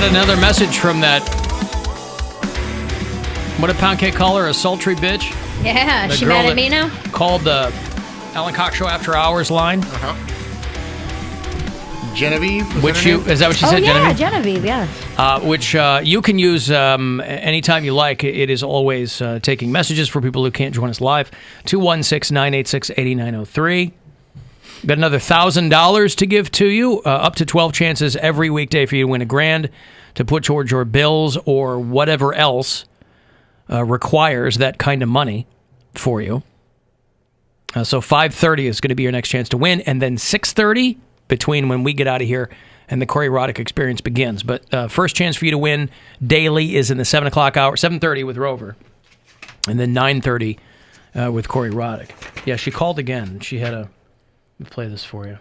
got another message from that. What did Poundcake call her? A sultry bitch? Yeah, The she girl mad at that me now? Called the Alan Cox Show After Hours line. Genevieve? Is that what you said, yeah, Genevieve? yeah. Which you can use anytime you like. It is always taking messages for people who can't join us live. 216-986-8903. Got another $1,000 to give to you. Up to 12 chances every weekday for you to win $1,000 to put towards your bills or whatever else requires that kind of money for you. So 5:30 is going to be your next chance to win. And then 6:30 between when we get out of here and the Corey Roddick experience begins. But first chance for you to win daily is in the 7 o'clock hour, 7:30 with Rover, and then 9:30 with Corey Roddick. Yeah, she called again. She had a... Let me play this for you.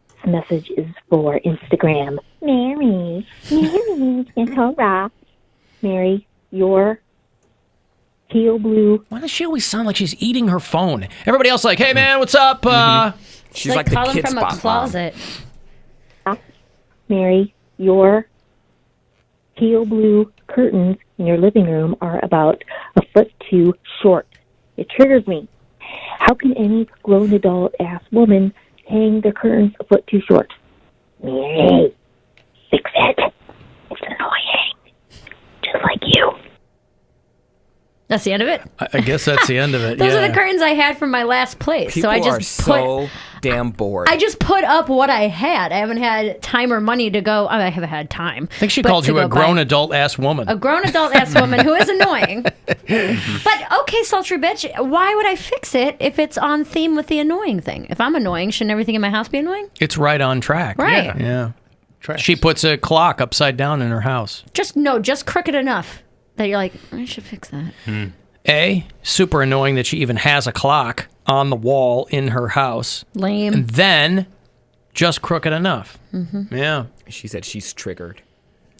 This message is for Instagram. Mary, Santora. Mary, your teal blue. Why does she always sound like she's eating her phone? Everybody else like, hey, man, what's up? She's like the calling kid from a spot closet. Mary, your teal blue curtains in your living room are about a foot too short. It triggers me. How can any grown adult-ass woman hang their curtains a foot too short? Mary, fix it. It's annoying. Just like you. That's the end of it? I guess that's the end of it. Those yeah. are the curtains I had from my last place. People so I are just so damn bored. I just put up what I had. I haven't had time or money to go. I haven't had time. I think she called you a grown adult-ass woman. A grown adult-ass woman who is annoying. But, okay, sultry bitch, why would I fix it if it's on theme with the annoying thing? If I'm annoying, shouldn't everything in my house be annoying? It's right on track. Right. Yeah. She puts a clock upside down in her house. Just crooked enough that you're like, I should fix that. A, super annoying that she even has a clock on the wall in her house. Lame. And then, just crooked enough. Mm-hmm. Yeah. She said she's triggered.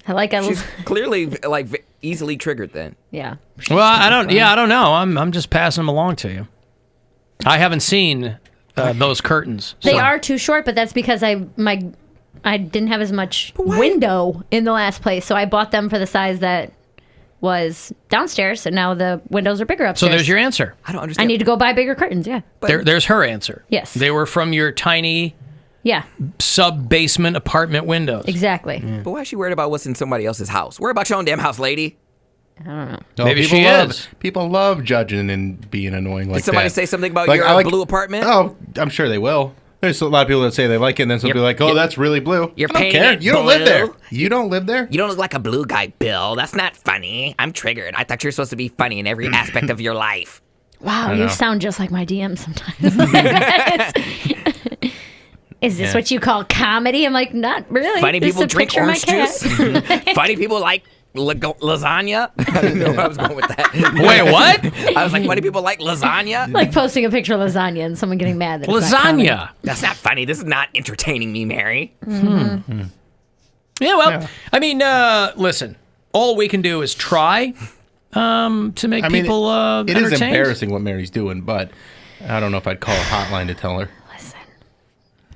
She's clearly like easily triggered then. Yeah. Well, I don't know. I'm just passing them along to you. I haven't seen those curtains. They are too short, but that's because I didn't have as much window in the last place, so I bought them for the size that was downstairs, and now the windows are bigger upstairs. So there's your answer. I don't understand. I need to go buy bigger curtains, yeah. There's her answer. Yes. They were from your tiny sub-basement apartment windows. Exactly. But why is she worried about what's in somebody else's house? Worry about your own damn house, lady. I don't know. No, Maybe she is. People love judging and being annoying like that. Did somebody say something about your blue apartment? Oh, I'm sure they will. There's a lot of people that say they like it, and then some will be like, "Oh, that's really blue." You're I don't painting care. it You don't live there. blue. You don't live there. You don't look like a blue guy, Bill. That's not funny. I'm triggered. I thought you were supposed to be funny in every aspect of your life. Wow, you sound just like my DM sometimes. Is this what you call comedy? I'm like, not really. Funny Just people a drink picture of my orange cat. juice. Funny people like lasagna. I didn't know where I was going with that. Wait, what? I was like, funny people like lasagna. Like posting a picture of lasagna and someone getting mad that it's not comedy. Lasagna. That's not funny. This is not entertaining me, Mary. Yeah, well, I mean, listen, all we can do is try to make people It is entertained. embarrassing what Mary's doing, but I don't know if I'd call a hotline to tell her.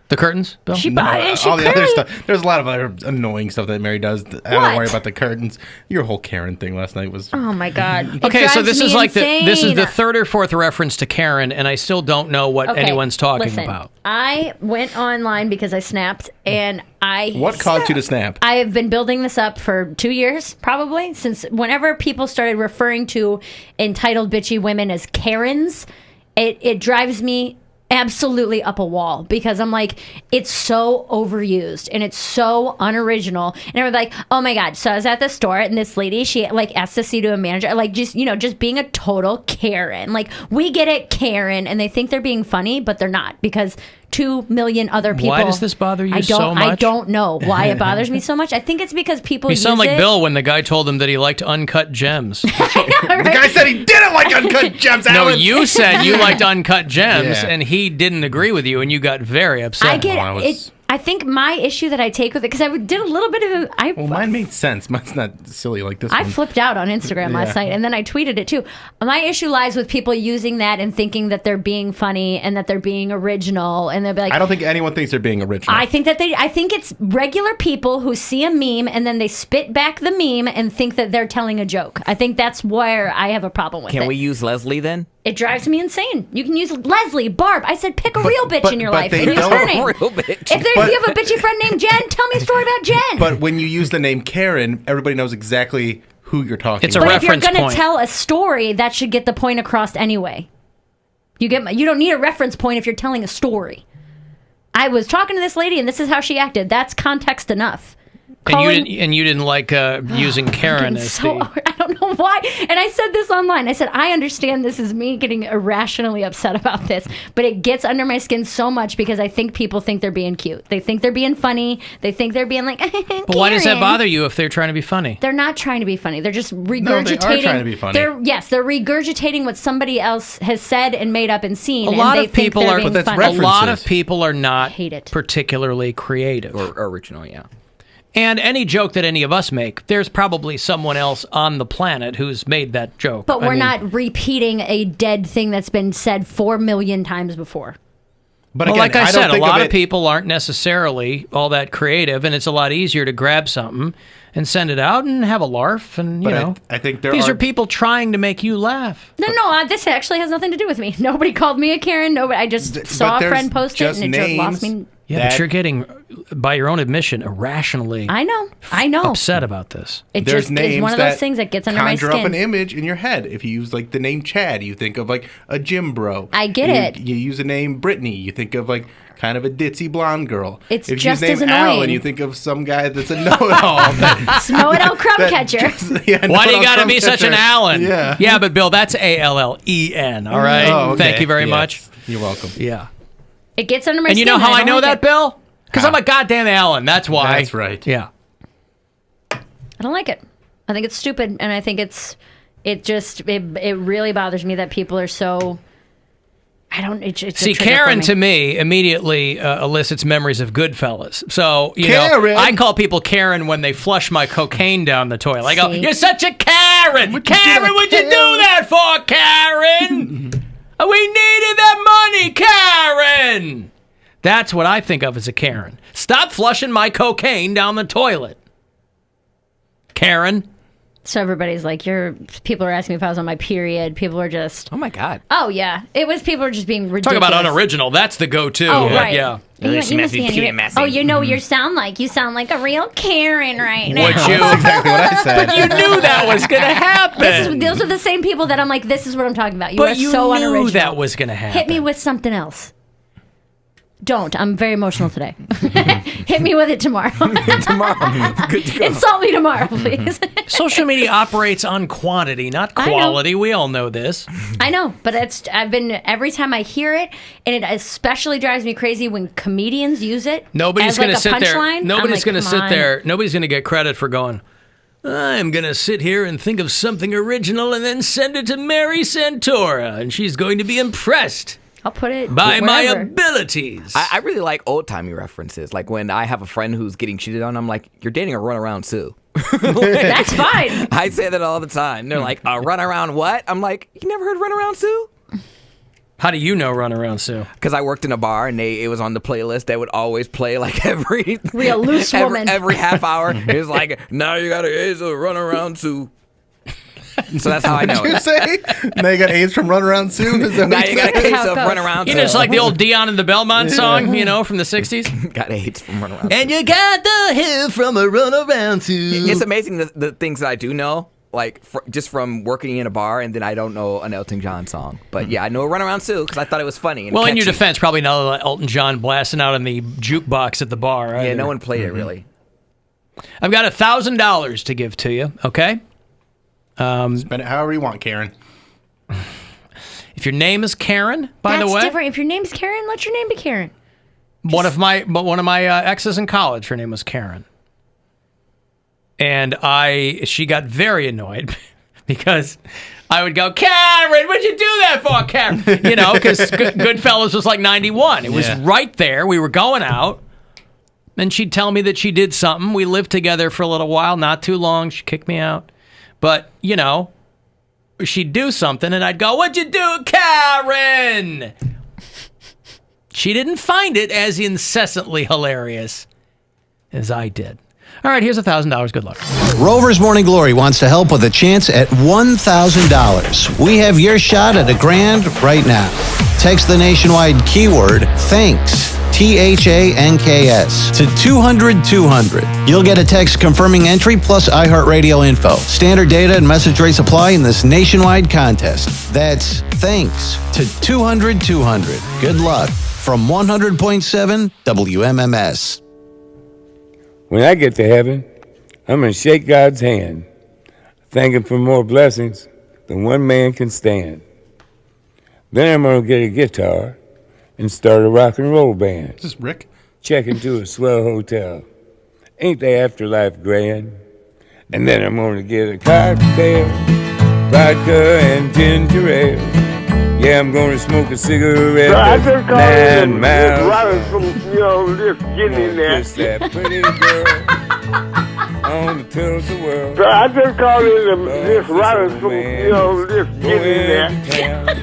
The curtains, Bill? She No, bought it. She all the other clearly- stuff. There's a lot of other annoying stuff that Mary does. I don't worry about the curtains. Your whole Karen thing last night was. Oh my God. It Okay, so drives this me is like this is the insane. third or fourth reference to Karen, and I still don't know what Okay, anyone's talking listen, about. I went online because I snapped, and What caused you to snap? I have been building this up for 2 years, probably, since whenever people started referring to entitled bitchy women as Karens, it drives me absolutely up a wall because I'm like, it's so overused and it's so unoriginal. And everybody's like, oh my God. So I was at the store and this lady, she like asked to see to a manager, like just being a total Karen. Like, we get it, Karen. And they think they're being funny, but they're not because 2 million other people. Why does this bother you so much? I don't know why it bothers me so much. I think it's because people You sound use like it. Bill when the guy told him that he liked uncut gems. The guy said he didn't like uncut gems. No, Alan. you said you liked uncut gems, Yeah. and he didn't agree with you, and you got very upset. I get I was- it. I think my issue that I take with it, because I did a little bit of Well, mine made sense. Mine's not silly like this I one. flipped out on Instagram last night, and then I tweeted it too. My issue lies with people using that and thinking that they're being funny and that they're being original, and they'll be like, I don't think anyone thinks they're being original. I think it's regular people who see a meme and then they spit back the meme and think that they're telling a joke. I think that's where I have a problem with it. Can we use Leslie then? It drives me insane. You can use Leslie, Barb. I said pick a real bitch in your life. they And use don't- her name. Real bitch. If you have a bitchy friend named Jen, tell me a story about Jen. But when you use the name Karen, everybody knows exactly who you're talking It's a about. But if you're reference going point. to tell a story, that should get the point across anyway. You don't need a reference point if you're telling a story. I was talking to this lady, and this is how she acted. That's context enough. And you didn't like using Karen Getting as so, the... I don't know why. And I said this online. I said, I understand this is me getting irrationally upset about this, but it gets under my skin so much because I think people think they're being cute. They think they're being funny. They think they're being like, But why does that bother you if they're trying to be funny? They're not trying to be funny. They're just regurgitating. No, they are trying to be funny. They're regurgitating what somebody else has said and made up and seen. A lot and of people are, being But that's funny. reference. a lot of References. people are not Hate it. particularly creative. Or original, yeah. And any joke that any of us make, there's probably someone else on the planet who's made that joke. But I we're mean, not repeating a dead thing that's been said 4 million times before. But Well, again, like I don't said, a think lot it- of people aren't necessarily all that creative, and it's a lot easier to grab something and send it out and have a larf. And you But know, I think there these are are people trying to make you laugh. No, this actually has nothing to do with me. Nobody called me a Karen. Nobody. I just saw but a there's friend post it just and it just lost names. me. Yeah, That- but you're getting, by your own admission, irrationally I know. upset about this. It There's just names is one of that those things that gets under my conjure up an skin. image in your head. If you use like the name Chad, you think of like a gym bro. I get You- it. You use the name Brittany, you think of like kind of a ditzy blonde girl. It's if just you use as name Alan, annoying. you think of some guy that's a know-it-all. Snow it out crumb catcher. Why do you got to be such an Allen? Yeah. Yeah, but Bill, that's Allen. All right. Oh, okay. Thank you very Yes. much. You're welcome. Yeah. It gets under my And skin. you know how I don't know like that, it. Bill? Because How? I'm a goddamn Allen. That's why. That's right. Yeah. I don't like it. I think it's stupid, and I think it really bothers me that people are so. I don't. It's See, a trigger Karen for to me immediately elicits memories of Goodfellas. So, you know, Karen! I call people Karen when they flush my cocaine down the toilet. I go, See? you're such a Karen! What'd you do Karen, to what'd you do Karen?" that for, Karen? We needed that money, Karen! That's what I think of as a Karen. Stop flushing my cocaine down the toilet. Karen. So everybody's like, people are asking me if I was on my period. People are just, Oh my God. oh yeah, people are just being Talk ridiculous. about unoriginal. That's the go-to. Oh right. Yeah. And It's you messy, must be cute, in messy. Oh, you know what you sound like. You sound like a real Karen right now. Would you? That's exactly what I said. You knew that was going to happen. Those are the same people that I'm like, this is what I'm talking about. You are But you so knew unoriginal. that was going to happen. Hit me with something else. Don't. I'm very emotional today. Hit me with it tomorrow. Tomorrow. Good to go. Insult me tomorrow, please. Social media operates on quantity, not I know. quality. We all know this. I know, but every time I hear it, and it especially drives me crazy when comedians use it. Nobody's as going like to a sit there. punchline. Nobody's going to come sit on. there. Nobody's going to get credit for going, I'm going to sit here and think of something original and then send it to Mary Santora, and she's going to be impressed I'll put it by my wherever. abilities. I really like old timey references. Like when I have a friend who's getting cheated on, I'm like, you're dating a runaround Sue. That's fine. I say that all the time. They're like, a runaround what? I'm like, you never heard runaround Sue? How do you know Runaround Sue? Because I worked in a bar and it was on the playlist. They would always play like every Real loose woman. every half hour. It's like, now you got a runaround Sue. So that's how I know You it. say? Now you got AIDS from Run Around Sue? Is that Now what you got a That's case how it of goes. runaround You Sue. know, it's like the old Dion and the Belmont song, you know, from the 60s. got AIDS from runaround. And you got the hair from a runaround Sue. It's amazing the things that I do know, like just from working in a bar, and then I don't know an Elton John song. But yeah, I know Runaround Sue because I thought it was funny. And Well, in your catchy. defense, probably not Elton John blasting out in the jukebox at the bar. Yeah, either. no one played it really. I've got $1,000 to give to you, okay? Spend it however you want, Karen. If your name is Karen, by That's the way, different. If your name's Karen, let your name be Karen. one of my exes in college, her name was Karen, and she got very annoyed because I would go, Karen, what'd you do that for, Karen? You know, because Goodfellas was like 91. It was Yeah. right there. We were going out. And she'd tell me that she did something. We lived together for a little while, not too long. She kicked me out. But, you know, she'd do something, and I'd go, "What'd you do, Karen?" She didn't find it as incessantly hilarious as I did. All right, here's $1,000. Good luck. Rover's Morning Glory wants to help with a chance at $1,000. We have your shot at $1,000 right now. Text the nationwide keyword THANKS, THANKS, to 200-200. You'll get a text confirming entry plus iHeartRadio info. Standard data and message rates apply in this nationwide contest. That's THANKS to 200-200. Good luck from 100.7 WMMS. When I get to heaven, I'm going to shake God's hand, thank Him for more blessings than one man can stand. Then I'm going to get a guitar and start a rock and roll band. Is this Rick? Check into a swell hotel. Ain't the afterlife grand? And then I'm going to get a cocktail, vodka and ginger ale. Yeah, I'm going to smoke a cigarette. I just called in miles. Just getting in there. Kiss that pretty girl on the tilt of the world. I just called in just just getting in there.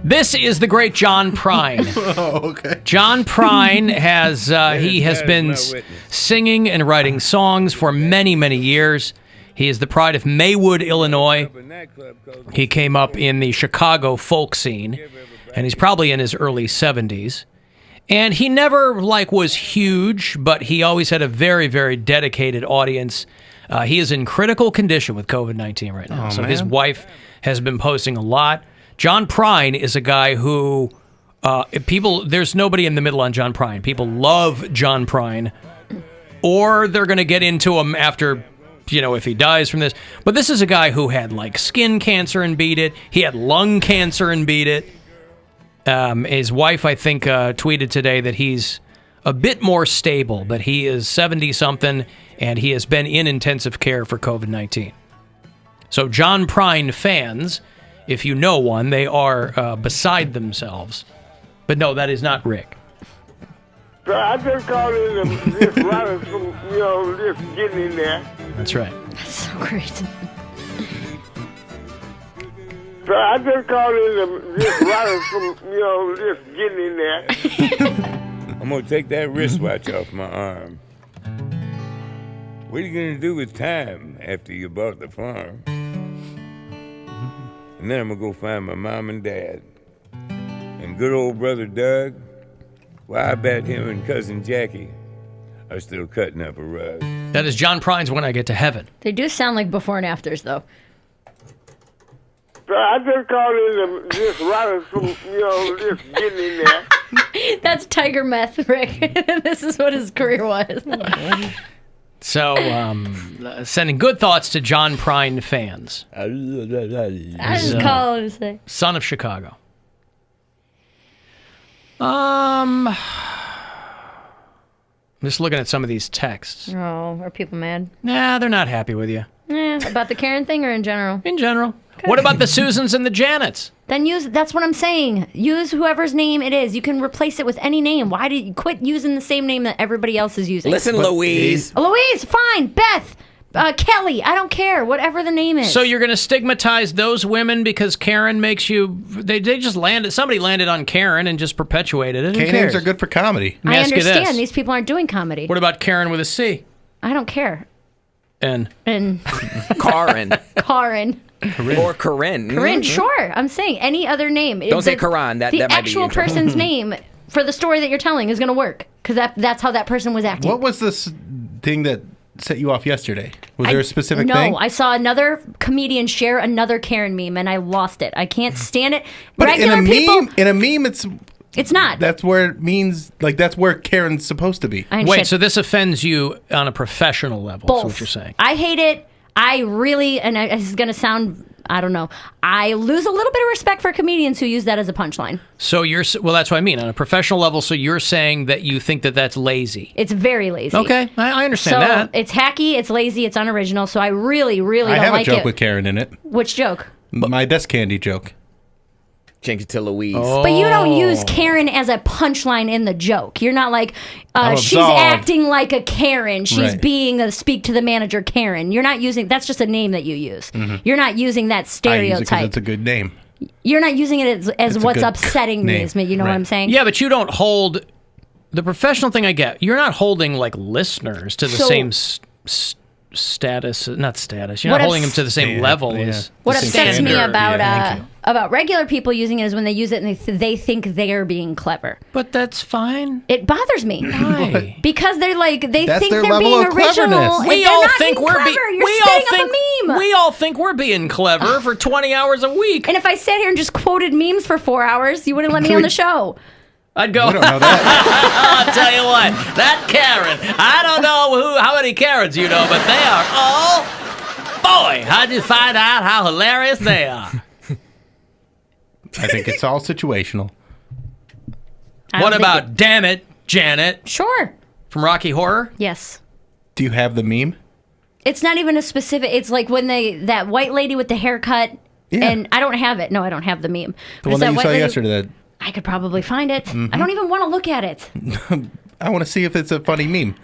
This is the great John Prine. Oh, okay. John Prine has he has been singing and writing songs for many, many years. He is the pride of Maywood, Illinois. He came up in the Chicago folk scene, and he's probably in his early 70s. And he never, was huge, but he always had a very, very dedicated audience. He is in critical condition with COVID-19 right now. So his wife has been posting a lot. John Prine is a guy who, there's nobody in the middle on John Prine. People love John Prine, or they're going to get into him after, if he dies from this. But this is a guy who had, skin cancer and beat it. He had lung cancer and beat it. His wife, I think, tweeted today that he's a bit more stable, but he is 70-something, and he has been in intensive care for COVID-19. So John Prine fans, if you know one, they are beside themselves. But no, that is not Rick. I just called in just running from, just getting in there. That's right. That's so great. I just called in just running from, just getting in there. I'm going to take that wristwatch off my arm. What are you going to do with time after you bought the farm? And then I'm going to go find my mom and dad. And good old brother Doug, well, I bet him and cousin Jackie are still cutting up a rug. That is John Prine's When I Get to Heaven. They do sound like before and afters, though. I just called in just running from, just getting in there. That's Tiger Meth, Rick. This is what his career was. So, sending good thoughts to John Prine fans. I just call him to say. Son of Chicago. I'm just looking at some of these texts. Oh, are people mad? Nah, they're not happy with you. About the Karen thing or in general? In general. Good. What about the Susans and the Janets? Then that's what I'm saying. Use whoever's name it is. You can replace it with any name. Why did you quit using the same name that everybody else is using? Listen, Louise. Louise, fine. Beth, Kelly, I don't care. Whatever the name is. So you're going to stigmatize those women because Karen makes you... They just landed... Somebody landed on Karen and just perpetuated it. K-names are good for comedy. I understand. These people aren't doing comedy. What about Karen with a C? I don't care. And Karen. Karen. Or Corinne. Corinne, sure. I'm saying any other name. Don't say Karan. That might be the actual person's name for the story that you're telling is going to work because that's how that person was acting. What was this thing that set you off yesterday? Was there a specific thing? No, I saw another comedian share another Karen meme and I lost it. I can't stand it. But Regular people, in a meme, it's not. That's where it means, that's where Karen's supposed to be. Wait, so this offends you on a professional level, Both. is what you're saying? I hate it. I really, this is going to sound, I don't know, I lose a little bit of respect for comedians who use that as a punchline. So that's what I mean, on a professional level, so you're saying that you think that that's lazy. It's very lazy. Okay, I understand that. It's hacky, it's lazy, it's unoriginal, so I really, really don't like it. I have a joke with Karen in it. Which joke? My desk candy joke. Change it to Louise. But you don't use Karen as a punchline in the joke. You're not like, I'm she's absolved. acting like a Karen. She's Right. being a speak to the manager Karen. You're not using, that's just a name that you use. You're not using that I use it 'cause stereotype. it's a good name. You're not using it as It's a what's good upsetting me. name. Is me. You know what Right. I'm saying? Yeah, but you don't hold the professional thing. I get. You're not holding like listeners to the So- same status. Not status. You're What not holding them ups- to the same Yeah, level yeah. as What the upsets me standard. about Thank you. about regular people using it is when they use it and they think they're being clever. But that's fine. It bothers me. Why? Because they're like they That's think their they're level being of original. cleverness. and We they're all not think being we're clever. being. You're We all spitting up think a meme. we all think we're being clever for 20 hours a week. And if I sat here and just quoted memes for 4 hours, you wouldn't let me on the show. I'd go. I don't know that. I'll tell you what, that Karen. I don't know how many Karens you know, but they are all. Boy, how'd you find out how hilarious they are? I think it's all situational. I don't What think about Damn It, Janet Sure. from Rocky Horror? Yes. Do you have the meme? It's not even a specific. It's like when that white lady with the haircut. Yeah. And I don't have it. No, I don't have the meme. The But one it's that you white saw lady- yesterday. That I could probably find it. I don't even want to look at it. I want to see if it's a funny meme.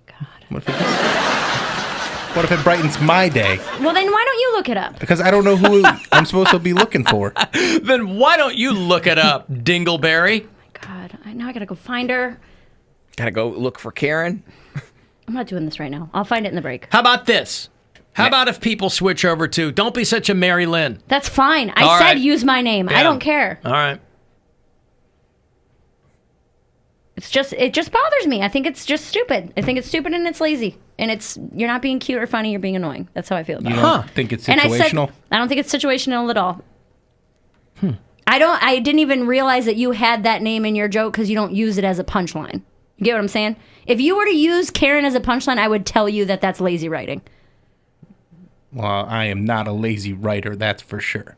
God. What if it brightens my day? Well, then why don't you look it up? Because I don't know who I'm supposed to be looking for. Then why don't you look it up, Dingleberry? God, now I gotta go find her. Gotta go look for Karen. I'm not doing this right now. I'll find it in the break. How about this? How about if people switch over to "Don't be such a Mary Lynn"? That's fine. I All said right. use my name. I Yeah. don't care. All right. It just bothers me. I think it's just stupid. I think it's stupid and it's lazy. And you're not being cute or funny, you're being annoying. That's how I feel about You it. don't think it's And situational? I don't think it's situational at all. I didn't even realize that you had that name in your joke because you don't use it as a punchline. You get what I'm saying? If you were to use Karen as a punchline, I would tell you that that's lazy writing. Well, I am not a lazy writer, that's for sure.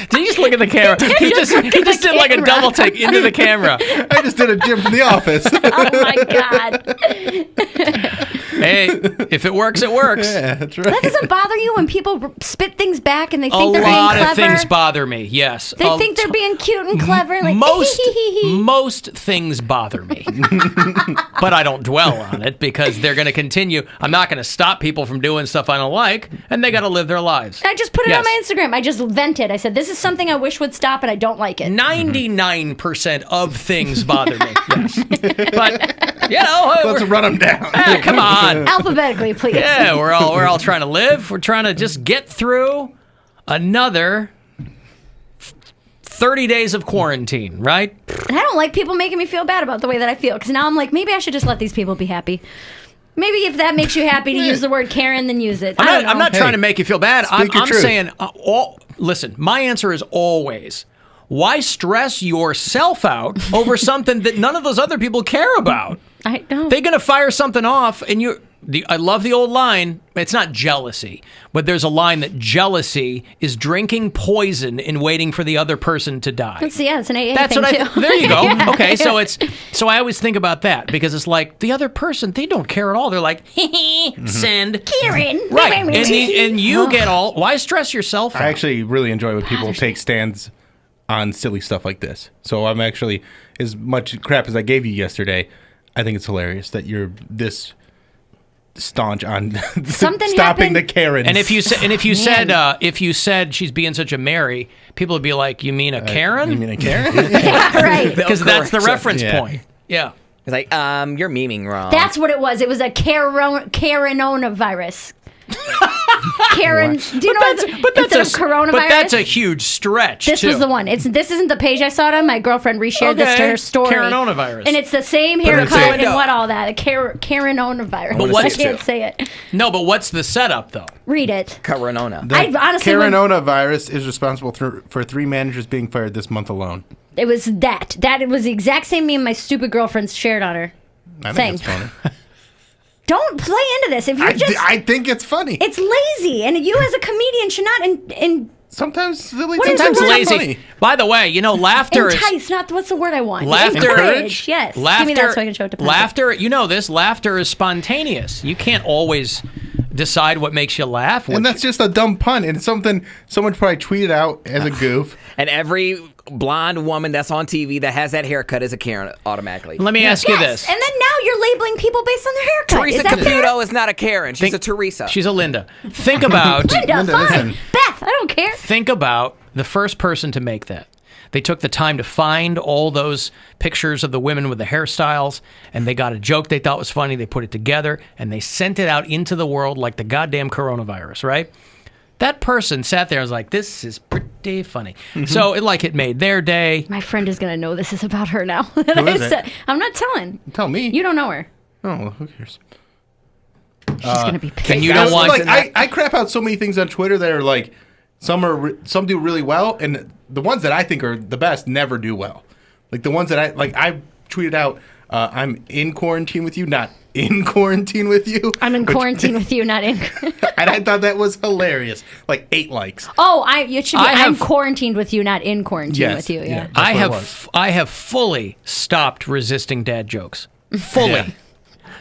Did you just look at the camera? He just did like a camera. double take into the camera. I just did a Jim from the office. Oh my God. Hey, if it works, it works. Yeah, that's right. That doesn't bother you when people spit things back and they A think they're being lot clever? of things bother me. Yes, They think they're being cute and clever. Like, most things bother me, but I don't dwell on it because they're going to continue. I'm not going to stop people from doing stuff I don't like, and they got to live their lives. I just put it Yes. on my Instagram. I just vented. I said, this is something I wish would stop and I don't like it. 99% of things bother me. Yes, but you know, Let's run them down. come on. Alphabetically, please. Yeah, we're all trying to live. We're trying to just get through another 30 days of quarantine, right? And I don't like people making me feel bad about the way that I feel because now I'm like, maybe I should just let these people be happy. Maybe if that makes you happy to use the word Karen, then use it. I'm not Hey, trying to make you feel bad. I'm speak your truth. saying, listen, my answer is always, why stress yourself out over something that none of those other people care about? I don't. They're going to fire something off, and I love the old line. It's not jealousy, but there's a line that jealousy is drinking poison and waiting for the other person to die. It's an AA That's thing what too. there you go. Yeah. Okay, so I always think about that because it's like the other person, they don't care at all. They're like, send. Karen. Right. And you get all, why stress yourself out? I actually really enjoy when people take stands on silly stuff like this. So I'm actually, as much crap as I gave you yesterday, I think it's hilarious that you're this staunch on Something stopping happened- the Karens. And if you said she's being such a Mary, people would be like, you mean a Karen? You mean a Karen? Yeah, right. Because that's the correct you. reference Yeah. point. Yeah. It's like, you're memeing wrong. That's what it was. It was a Karenona virus. Karen, do you know instead of coronavirus? But that's a huge stretch. This too. was the one. This isn't the page I saw it on. My girlfriend reshared this to Okay. her story. Karenona-virus. And it's the same it in haircut the and window. what all that. Karenona virus. But I what's- can't say it. No, but what's the setup though? Read it. Coronona. I honestly would- Karenona virus is responsible for 3 managers being fired this month alone. It was that. It was the exact same meme my stupid girlfriend shared on her. I Thing. think it's funny. Don't play into this. If you I think it's funny. it's lazy, and you as a comedian should not Sometimes silly. What is Sometimes the word? lazy. Funny. By the way, laughter is entice. Not what's the word I want? laughter. Encourage. Yes. Laughter. Give me that so I can show it to Poundcake. Laughter. You know this. Laughter is spontaneous. You can't always decide what makes you laugh. And that's just a dumb pun, and it's something someone probably tweeted out as a goof. And every blonde woman that's on TV that has that haircut is a Karen automatically. Let me ask you this. And then now you're labeling people based on their haircut. Teresa is that fair? Caputo is not a Karen. She's a Teresa. She's a Linda. Think about Linda, fine. listen. Beth, I don't care. think about the first person to make that. They took the time to find all those pictures of the women with the hairstyles, and they got a joke they thought was funny. They put it together, and they sent it out into the world like the goddamn coronavirus, right? That person sat there and was like, this is pretty funny. So it made their day. My friend is going to know this is about her now. Who is it? I'm not telling. Tell me. You don't know her. Oh, who cares? She's going to be pissed. And you don't want I crap out so many things on Twitter that are like, some do really well, and the ones that I think are the best never do well. Like the ones that I tweeted out, I'm in quarantine with you, not in quarantine with you. I'm in quarantine with you, not in. And I thought that was hilarious. Like 8 likes. Oh, it should be. I'm have- quarantined with you, not in quarantine Yes, with you. Yeah. yeah. That's what it was. I have fully stopped resisting dad jokes. Fully. Yeah.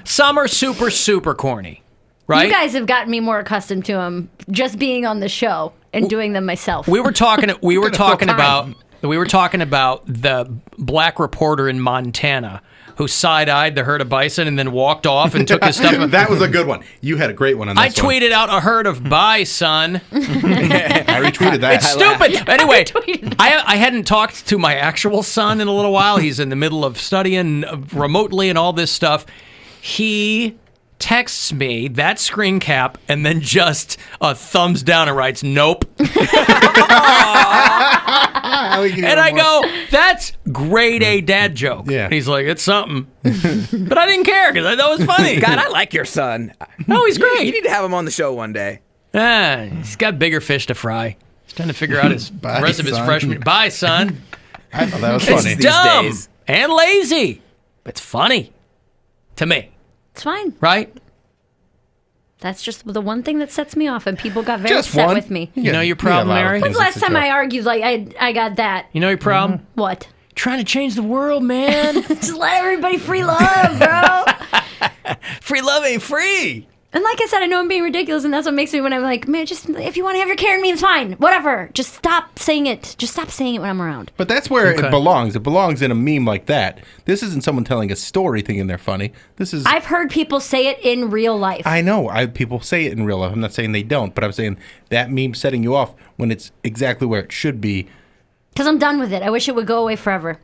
Some are super, super corny, right? You guys have gotten me more accustomed to them just being on the show and doing them myself. We were talking. We were Gonna fill talking about. time. We were talking about the black reporter in Montana who side-eyed the herd of bison and then walked off and took his stuff. That was a good one. You had a great one on I this one. tweeted out a herd of bison. I retweeted that. It's stupid. Anyway, tweeted I hadn't talked to my actual son in a little while. He's in the middle of studying remotely and all this stuff. He texts me that screen cap and then just a thumbs down and writes, nope. And I go, that's grade A dad joke. Yeah. And he's like, it's something. But I didn't care because I thought it was funny. God, I like your son. Oh, he's great. You need to have him on the show one day. He's got bigger fish to fry. He's trying to figure out the rest of his son. freshman. Bye, son. I thought that was It's funny. these dumb days. and lazy. But it's funny to me, It's fine. right? That's just the one thing that sets me off, and people got very Just upset one. with me. You know your problem, Mary? When's the last time I argued like I got that? You know your problem? What? Trying to change the world, man. Just let everybody free love, bro. Free love ain't free. And like I said, I know I'm being ridiculous, and that's what makes me when I'm like, man, just if you want to have your Karen memes, fine, whatever. Just stop saying it. Just stop saying it when I'm around. But that's where Okay. it belongs. It belongs in a meme like that. This isn't someone telling a story thinking they're funny. This is. I've heard people say it in real life. I know. People say it in real life. I'm not saying they don't, but I'm saying that meme setting you off when it's exactly where it should be. Because I'm done with it. I wish it would go away forever.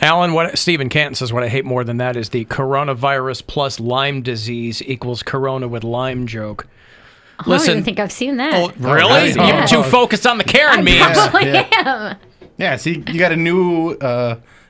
Alan, what Stephen Canton says, what I hate more than that is the coronavirus plus Lyme disease equals corona with Lyme joke. I don't even think I've seen that. Oh, really? Oh, You're too focused on the Karen memes. Probably Yeah. am. Yeah, see, you got a new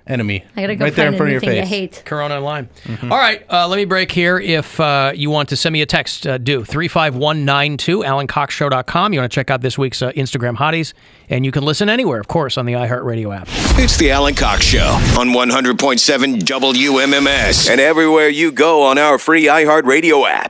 enemy. I gotta go right there find in front a new of your thing face. to hate. Corona and Lyme. All right, let me break here. If you want to send me a text, do 35192, AlanCoxShow.com. You want to check out this week's Instagram hotties, and you can listen anywhere, of course, on the iHeartRadio app. It's the Alan Cox Show on 100.7 WMMS and everywhere you go on our free iHeartRadio app.